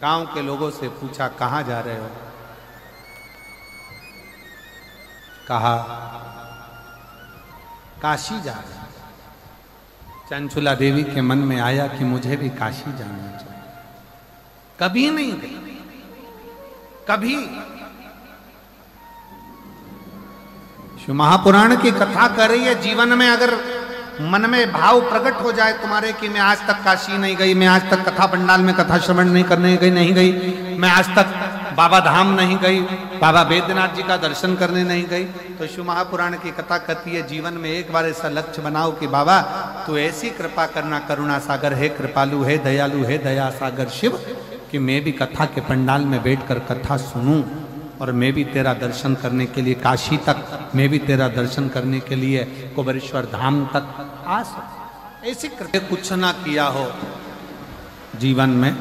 गांव के लोगों से पूछा कहाँ जा रहे हो? कहा काशी जा रहे हैं। चंचुला देवी के मन में आया कि मुझे भी काशी जाना चाहिए। कभी नहीं गई, कभी। शिव महापुराण की कथा कर रही है। जीवन में अगर मन में भाव प्रकट हो जाए तुम्हारे कि मैं आज तक काशी नहीं गई, मैं आज तक कथा पंडाल में कथा श्रवण नहीं करने गई, नहीं गई, मैं आज तक बाबा धाम नहीं गई, बाबा बैद्यनाथ जी का दर्शन करने नहीं गई, तो शिव महापुराण की कथा कहती है जीवन में एक बार ऐसा लक्ष्य बनाओ कि बाबा तू ऐसी कृपा करना, करुणा सागर है, कृपालु है, दयालु है, दया सागर शिव, कि मैं भी कथा के पंडाल में बैठकर कथा सुनूं और मैं भी तेरा दर्शन करने के लिए काशी तक, मैं भी तेरा दर्शन करने के लिए कुबेरेश्वर धाम तक आ सकूं। ऐसी कृपा कुछ ना किया हो जीवन में,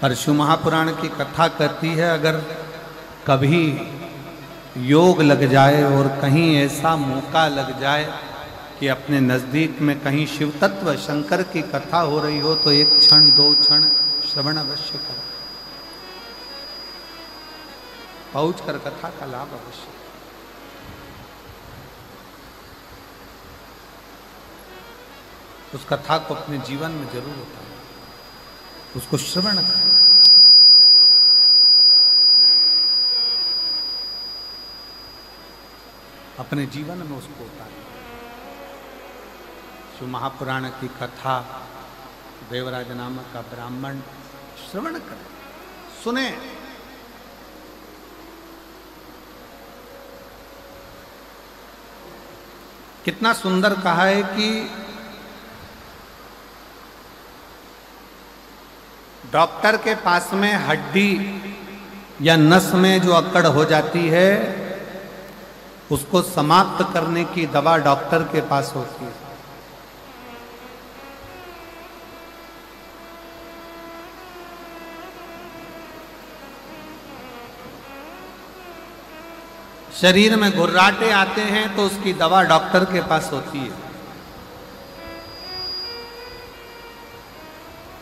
पर शिव महापुराण की कथा कहती है अगर कभी योग लग जाए और कहीं ऐसा मौका लग जाए कि अपने नजदीक में कहीं शिव तत्व शंकर की कथा हो रही हो तो एक क्षण दो क्षण श्रवण अवश्य करो, पहुंच कर कथा का लाभ अवश्य। उस कथा को अपने जीवन में जरूर उतारो, उसको श्रवण करें। अपने जीवन में उसको उतारें। शिव महापुराण की कथा देवराज नामक का ब्राह्मण श्रवण करें, सुने। कितना सुंदर कहा है कि डॉक्टर के पास में हड्डी या नस में जो अकड़ हो जाती है उसको समाप्त करने की दवा डॉक्टर के पास होती है। शरीर में घुर्राटे आते हैं तो उसकी दवा डॉक्टर के पास होती है।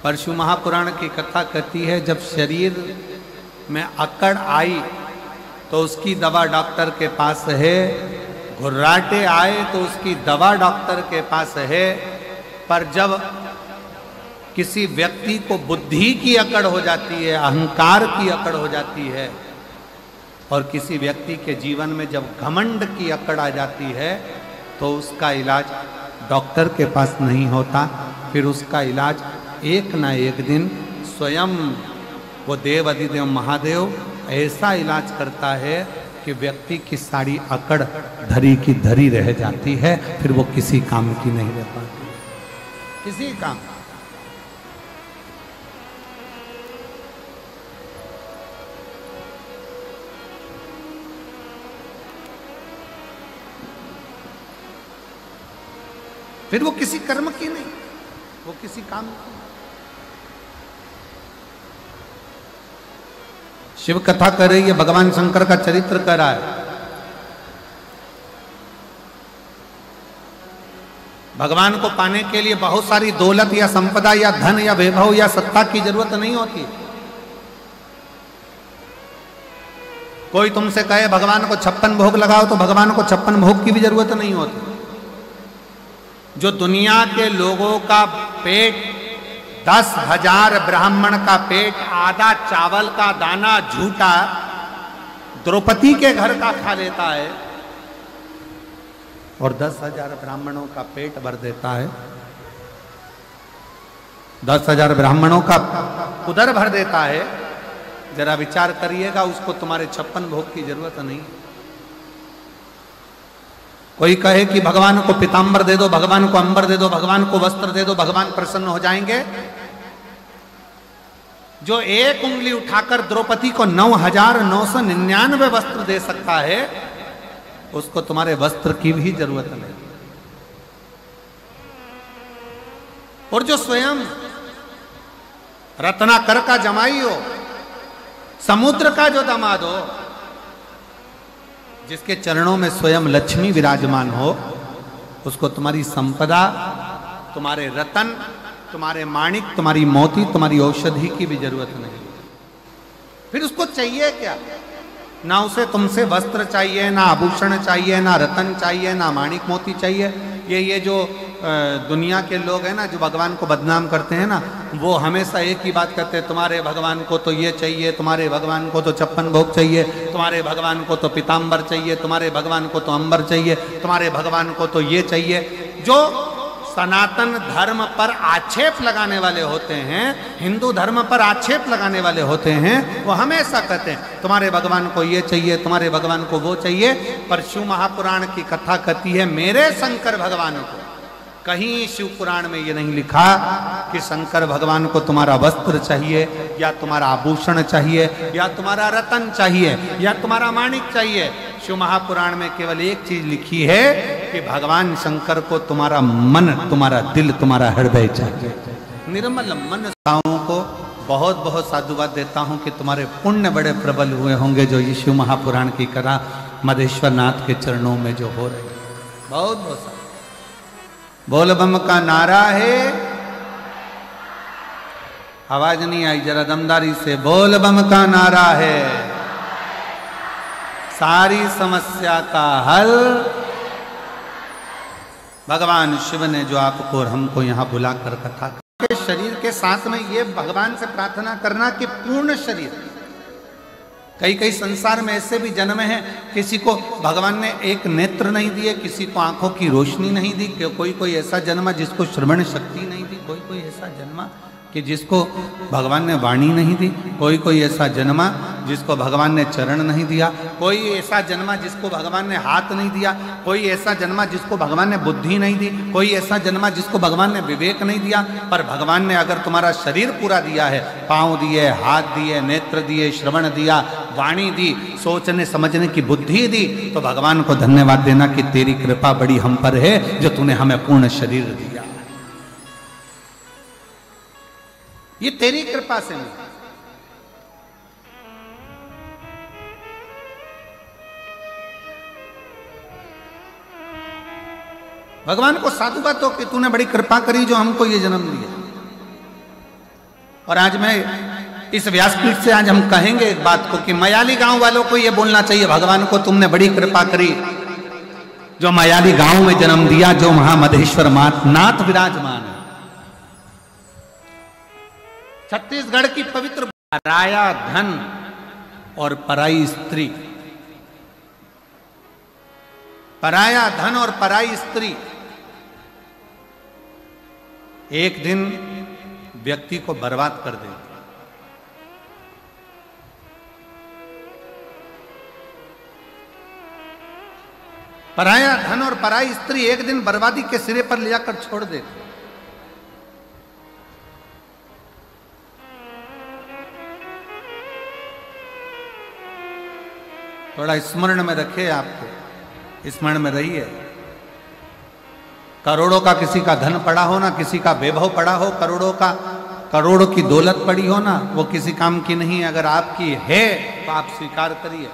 पर शिव महापुराण की कथा कहती है जब शरीर में अकड़ आई तो उसकी दवा डॉक्टर के पास है, घुर्राटे आए तो उसकी दवा डॉक्टर के पास है। पर जब किसी व्यक्ति को बुद्धि की अकड़ हो जाती है, अहंकार की अकड़ हो जाती है, और किसी व्यक्ति के जीवन में जब घमंड की अकड़ आ जाती है तो उसका इलाज डॉक्टर के पास नहीं होता, फिर उसका इलाज एक ना एक दिन स्वयं वो देव अधिदेव महादेव ऐसा इलाज करता है कि व्यक्ति की सारी अकड़ धरी की धरी रह जाती है, फिर वो किसी काम की नहीं रह पाती, किसी काम। फिर वो किसी कर्म की नहीं, वो किसी काम की। शिव कथा कर रही है, भगवान शंकर का चरित्र कर रहा है। भगवान को पाने के लिए बहुत सारी दौलत या संपदा या धन या वैभव या सत्ता की जरूरत नहीं होती। कोई तुमसे कहे भगवान को 56 भोग लगाओ तो भगवान को 56 भोग की भी जरूरत नहीं होती। जो दुनिया के लोगों का पेट 10,000 ब्राह्मण का पेट आधा चावल का दाना झूठा द्रौपदी के घर का खा लेता है और 10,000 ब्राह्मणों का पेट भर देता है, 10,000 ब्राह्मणों का उदर भर देता है, जरा विचार करिएगा, उसको तुम्हारे 56 भोग की जरूरत नहीं। कोई कहे कि भगवान को पीतांबर दे दो, भगवान को अंबर दे दो, भगवान को वस्त्र दे दो, भगवान प्रसन्न हो जाएंगे। जो एक उंगली उठाकर द्रौपदी को 9,999 वस्त्र दे सकता है, उसको तुम्हारे वस्त्र की भी जरूरत नहीं। और जो स्वयं रत्नाकर का जमाई हो, समुद्र का जो दामाद हो, जिसके चरणों में स्वयं लक्ष्मी विराजमान हो, उसको तुम्हारी संपदा, तुम्हारे रतन, तुम्हारे माणिक, तुम्हारी मोती, तुम्हारी औषधि की भी जरूरत नहीं। फिर उसको चाहिए क्या? ना उसे तुमसे वस्त्र चाहिए, ना आभूषण चाहिए, ना रतन चाहिए, ना माणिक मोती चाहिए। ये जो दुनिया के लोग हैं ना, जो भगवान को बदनाम करते हैं ना, वो हमेशा एक ही बात करते हैं, तुम्हारे भगवान को तो ये चाहिए, तुम्हारे भगवान को तो 56 भोग चाहिए, तुम्हारे भगवान को तो पीताम्बर चाहिए, तुम्हारे भगवान को तो अंबर चाहिए, तुम्हारे भगवान को तो ये चाहिए। जो सनातन धर्म पर आक्षेप लगाने वाले होते हैं, हिंदू धर्म पर आक्षेप लगाने वाले होते हैं, वो हमेशा कहते हैं तुम्हारे भगवान को ये चाहिए, तुम्हारे भगवान को वो चाहिए। पर शिव महापुराण की कथा कहती है मेरे शंकर भगवान को, कहीं शिव पुराण में ये नहीं लिखा कि शंकर भगवान को तुम्हारा वस्त्र चाहिए, या तुम्हारा आभूषण चाहिए, या तुम्हारा रतन चाहिए, या तुम्हारा माणिक चाहिए। शिव महापुराण में केवल एक चीज लिखी है कि भगवान शंकर को तुम्हारा मन, तुम्हारा दिल, तुम्हारा हृदय चाहिए। निर्मल मन को बहुत बहुत साधुवाद देता हूं कि तुम्हारे पुण्य बड़े प्रबल हुए होंगे, जो ये शिव महापुराण की कथा मधेश्वर नाथ के चरणों में जो हो रही है। बहुत बहुत बोल बम का नारा है। आवाज नहीं आई, जरा दमदारी से बोल बम का नारा है। सारी समस्या का हल भगवान शिव ने जो आपको और हमको यहाँ बुलाकर कथा के शरीर के साथ में ये भगवान से प्रार्थना करना कि पूर्ण शरीर। कई कई संसार में ऐसे भी जन्म हैं, किसी को भगवान ने एक नेत्र नहीं दिए, किसी को आंखों की रोशनी नहीं दी, कोई कोई ऐसा जन्मा जिसको श्रवण शक्ति नहीं दी, कोई कोई ऐसा जन्मा कि जिसको भगवान ने वाणी नहीं दी, कोई कोई ऐसा जन्मा जिसको भगवान ने चरण नहीं दिया, कोई ऐसा जन्मा जिसको भगवान ने हाथ नहीं दिया, कोई ऐसा जन्मा जिसको भगवान ने बुद्धि नहीं दी, कोई ऐसा जन्मा जिसको भगवान ने विवेक नहीं दिया। पर भगवान ने अगर तुम्हारा शरीर पूरा दिया है, पाँव दिए, हाथ दिए, नेत्र दिए, श्रवण दिया, वाणी दी, सोचने समझने की बुद्धि दी, तो भगवान को धन्यवाद देना कि तेरी कृपा बड़ी हम पर है जो तूने हमें पूर्ण शरीर दिया। ये तेरी कृपा से मिला। भगवान को साधुवाद हो कि तूने बड़ी कृपा करी जो हमको ये जन्म दिया। और आज मैं इस व्यासपीठ से आज हम कहेंगे एक बात को कि मयाली गांव वालों को ये बोलना चाहिए, भगवान को तुमने बड़ी कृपा करी जो मयाली गांव में जन्म दिया, जो महामधेश्वर नाथ विराजमान है। छत्तीसगढ़ की पवित्र पराया धन और पराई स्त्री, पराया धन और पराई स्त्री एक दिन व्यक्ति को बर्बाद कर देती। पराया धन और पराई स्त्री एक दिन बर्बादी के सिरे पर ले जाकर छोड़ देती। थोड़ा स्मरण में रखे, आपको स्मरण में रहिए। करोड़ों का किसी का धन पड़ा हो ना, किसी का वैभव पड़ा हो, करोड़ों की दौलत पड़ी हो ना, वो किसी काम की नहीं। अगर आपकी है तो आप स्वीकार करिए।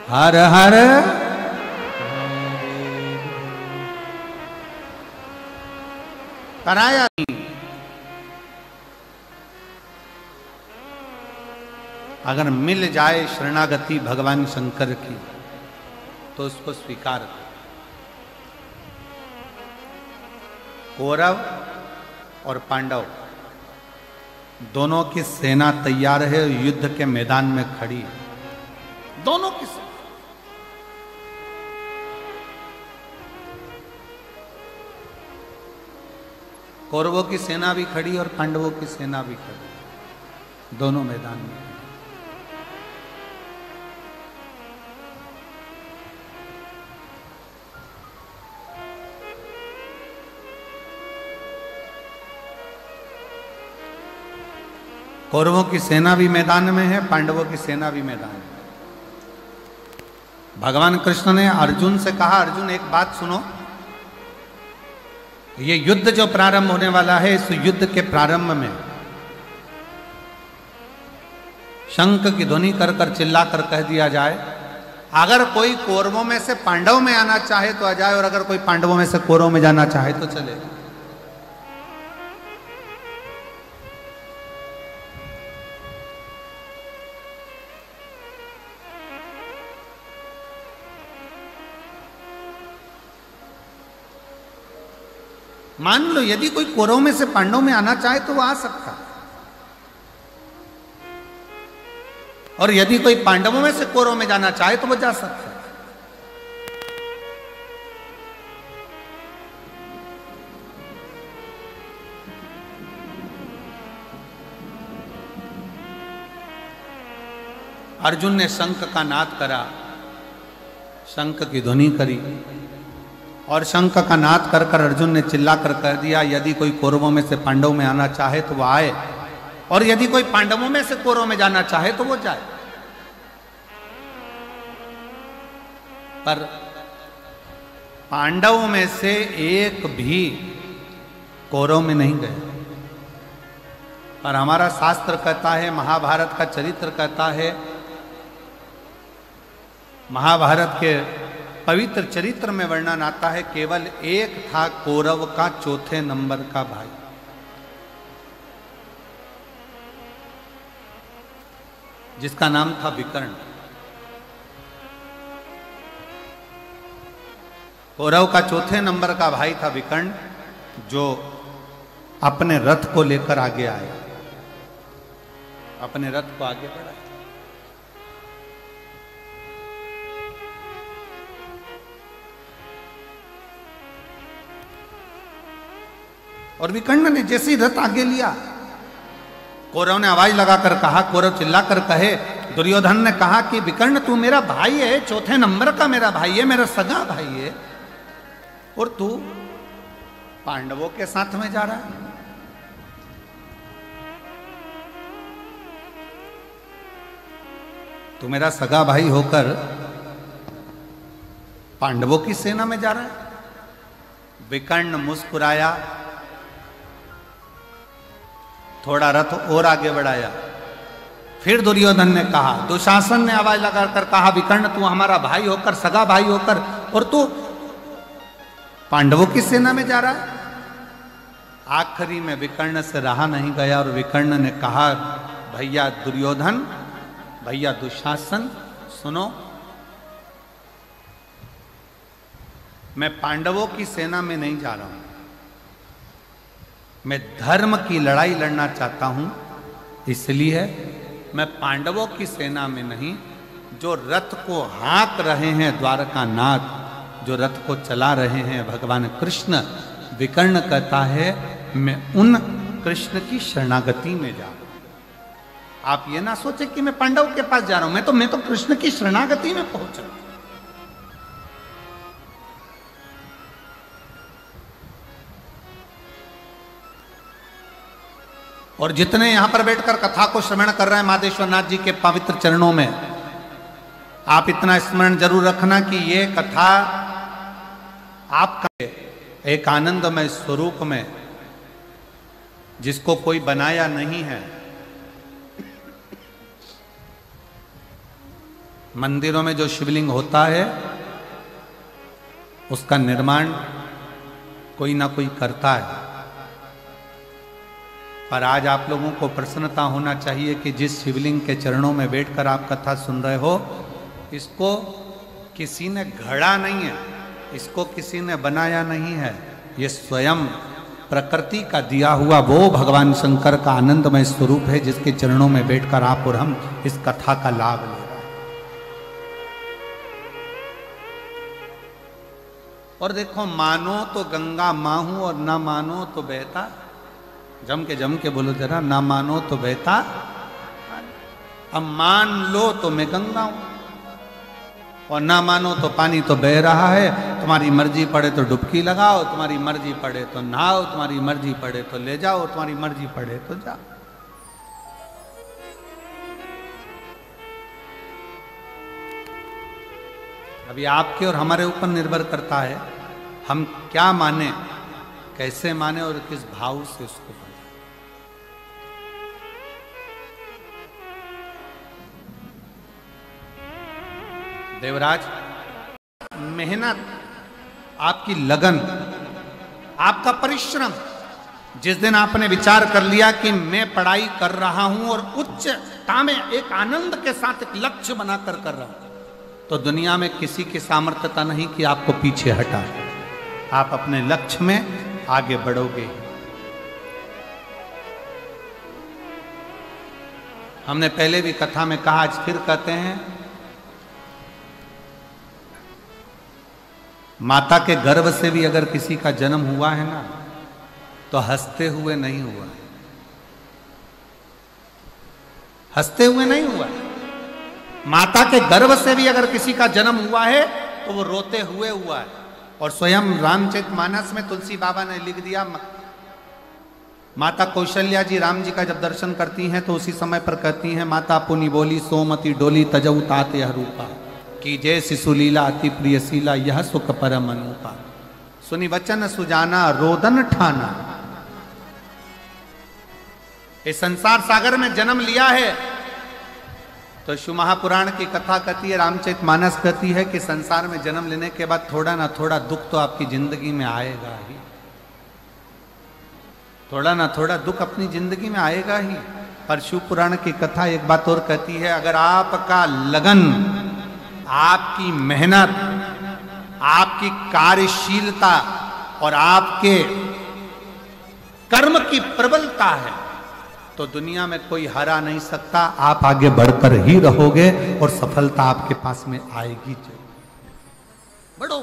हर हर पराया नहीं। अगर मिल जाए शरणागति भगवान शंकर की तो उसको स्वीकार करो। कौरव और पांडव दोनों की सेना तैयार है, युद्ध के मैदान में खड़ी है। दोनों की कौरवों की सेना भी खड़ी और पांडवों की सेना भी खड़ी, दोनों मैदान में। कौरवों की सेना भी मैदान में है, पांडवों की सेना भी मैदान में। भगवान कृष्ण ने अर्जुन से कहा, अर्जुन एक बात सुनो, ये युद्ध जो प्रारंभ होने वाला है, इस युद्ध के प्रारंभ में शंख की ध्वनि कर कर चिल्ला कर कह दिया जाए, अगर कोई कौरवों में से पांडव में आना चाहे तो आ जाए, और अगर कोई पांडवों में से कौरवों में जाना चाहे तो चले। मान लो यदि कोई कौरवों में से पांडवों में आना चाहे तो वो आ सकता, और यदि कोई पांडवों में से कौरवों में जाना चाहे तो वो जा सकता। अर्जुन ने शंख का नाद करा, शंख की ध्वनि करी, और शंख का नाद कर कर अर्जुन ने चिल्लाकर कह दिया, यदि कोई कौरवों में से पांडवों में आना चाहे तो वो आए, और यदि कोई पांडवों में से कौरवों में जाना चाहे तो वो जाए। पर पांडवों में से एक भी कौरव में नहीं गए। पर हमारा शास्त्र कहता है, महाभारत का चरित्र कहता है, महाभारत के पवित्र चरित्र में वर्णन आता है, केवल एक था कौरव का चौथे नंबर का भाई, जिसका नाम था विकर्ण। कौरव का चौथे नंबर का भाई था विकर्ण, जो अपने रथ को लेकर आगे आया, अपने रथ को आगे बढ़ाया। और विकर्ण ने जैसे ही रथ आगे लिया, कौरव ने आवाज लगाकर कहा, कौरव चिल्लाकर कहे, दुर्योधन ने कहा कि विकर्ण तू मेरा भाई है, चौथे नंबर का मेरा भाई है, मेरा सगा भाई है, और तू पांडवों के साथ में जा रहा है। तू मेरा सगा भाई होकर पांडवों की सेना में जा रहा है। विकर्ण मुस्कुराया, थोड़ा रथ और आगे बढ़ाया। फिर दुर्योधन ने कहा, दुशासन ने आवाज लगाकर कहा, विकर्ण तू हमारा भाई होकर, सगा भाई होकर, और तू पांडवों की सेना में जा रहा है। आखिरी में विकर्ण से रहा नहीं गया, और विकर्ण ने कहा, भैया दुर्योधन, भैया दुशासन, सुनो, मैं पांडवों की सेना में नहीं जा रहा हूं, मैं धर्म की लड़ाई लड़ना चाहता हूं, इसलिए मैं पांडवों की सेना में नहीं, जो रथ को हाँक रहे हैं द्वारका नाथ, जो रथ को चला रहे हैं भगवान कृष्ण, विकर्ण कहता है मैं उन कृष्ण की शरणागति में जा रहा हूं। आप ये ना सोचे कि मैं पांडव के पास जा रहा हूं, मैं तो कृष्ण की शरणागति में पहुंचा। और जितने यहां पर बैठकर कथा को श्रवण कर रहे हैं माधेश्वर नाथ जी के पवित्र चरणों में, आप इतना स्मरण जरूर रखना कि ये कथा आपका एक आनंदमय स्वरूप में, जिसको कोई बनाया नहीं है। मंदिरों में जो शिवलिंग होता है उसका निर्माण कोई ना कोई करता है, पर आज आप लोगों को प्रसन्नता होना चाहिए कि जिस शिवलिंग के चरणों में बैठकर आप कथा सुन रहे हो, इसको किसी ने गढ़ा नहीं है, इसको किसी ने बनाया नहीं है, ये स्वयं प्रकृति का दिया हुआ वो भगवान शंकर का आनंदमय स्वरूप है, जिसके चरणों में बैठकर आप और हम इस कथा का लाभ ले रहे हैं। और देखो, मानो तो गंगा माँ हूं और ना मानो तो बहता, जम के बोलो जरा, ना मानो तो बहता, अब मान लो तो मैं गंगा हूं, और ना मानो तो पानी तो बह रहा है। तुम्हारी मर्जी पड़े तो डुबकी लगाओ, तुम्हारी मर्जी पड़े तो नहाओ, तुम्हारी मर्जी पड़े तो ले जाओ, तुम्हारी मर्जी पड़े तो जाओ। अभी आपके और हमारे ऊपर निर्भर करता है, हम क्या माने, कैसे माने और किस भाव से उसको माने। देवराज, मेहनत, आपकी लगन, आपका परिश्रम, जिस दिन आपने विचार कर लिया कि मैं पढ़ाई कर रहा हूं और उच्चता में एक आनंद के साथ एक लक्ष्य बनाकर कर रहा हूं, तो दुनिया में किसी की सामर्थ्यता नहीं कि आपको पीछे हटा। आप अपने लक्ष्य में आगे बढ़ोगे। हमने पहले भी कथा में कहा, आज फिर कहते हैं, माता के गर्भ से भी अगर किसी का जन्म हुआ है ना, तो हंसते हुए नहीं हुआ है, हंसते हुए नहीं हुआ है। माता के गर्भ से भी अगर किसी का जन्म हुआ है तो वो रोते हुए हुआ है। और स्वयं रामचरितमानस में तुलसी बाबा ने लिख दिया, माता कौशल्या जी राम जी का जब दर्शन करती हैं तो उसी समय पर कहती हैं, माता पुनि बोली सोमति डोली तजऊ तात यह रूपा, कि जय शिशुलीला अति प्रियशीला यह सुख परम अनुपा, सुनी वचन सुजाना रोदन ठाना। इस संसार सागर में जन्म लिया है तो शिव महापुराण की कथा कहती है, रामचरितमानस कहती है कि संसार में जन्म लेने के बाद थोड़ा ना थोड़ा दुख तो आपकी जिंदगी में आएगा ही, थोड़ा ना थोड़ा दुख अपनी जिंदगी में आएगा ही। पर शिव पुराण की कथा एक बात और कहती है, अगर आपका लगन, आपकी मेहनत, आपकी कार्यशीलता और आपके कर्म की प्रबलता है तो दुनिया में कोई हरा नहीं सकता। आप आगे बढ़कर ही रहोगे और सफलता आपके पास में आएगी। बढ़ो।